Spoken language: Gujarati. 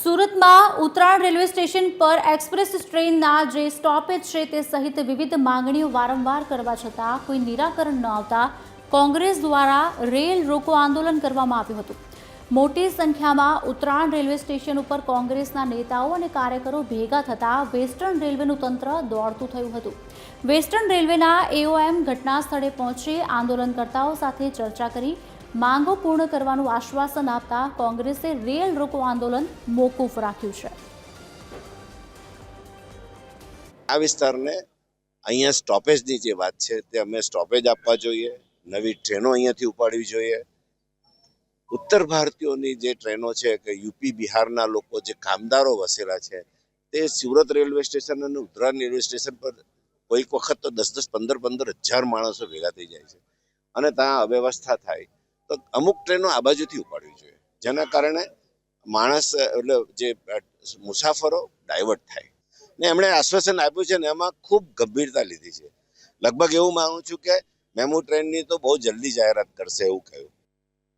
સુરતમાં ઉત્તરાયણ રેલવે સ્ટેશન પર એક્સપ્રેસ ટ્રેનના જે સ્ટોપેજ છે તે સહિત વિવિધ માંગણીઓ વારંવાર કરવા છતાં કોઈ નિરાકરણ ન આવતા કોંગ્રેસ દ્વારા રેલ રોકો આંદોલન કરવામાં આવ્યું હતું। મોટી સંખ્યામાં ઉત્તરાયણ રેલવે સ્ટેશન ઉપર કોંગ્રેસના નેતાઓ અને કાર્યકરો ભેગા થતાં વેસ્ટર્ન રેલવેનું તંત્ર દોડતું થયું હતું। વેસ્ટર્ન રેલવેના એઓએમ ઘટના સ્થળે પહોંચી આંદોલનકર્તાઓ સાથે ચર્ચા કરી માંગો પૂર્ણ કરવાનું આશ્વાસન આપતા કોંગ્રેસે રેલ રોકો આંદોલન મોકૂફ રાખ્યું છે। આ વિસ્તારને અહીંયા સ્ટોપેજની જે વાત છે તે અમે સ્ટોપેજ આપવા જોઈએ, નવી ટ્રેનો અહીંયાથી ઉપાડવી જોઈએ। ઉત્તર ભારતીયોની જે ટ્રેનો છે કે યુપી બિહારના લોકો જે કામદારો વસેલા છે તે સુરત રેલવે સ્ટેશન અને ઉત્તરાયણ રેલવે સ્ટેશન પર કોઈક વખત તો 10-15 હજાર માણસો ભેગા થઈ જાય છે અને ત્યાં અવ્યવસ્થા થાય તો અમુક ટ્રેનો આ બાજુથી ઉપાડવી જોઈએ, જેના કારણે માણસ એટલે જે મુસાફરો ડાયવર્ટ થાય ને એમણે આશ્વાસન આપ્યું છે ને એમાં ખૂબ ગંભીરતા લીધી છે। લગભગ એવું માનું છું કે મેમુ ટ્રેનની તો બહુ જલ્દી જાહેરાત કરશે એવું કહ્યું।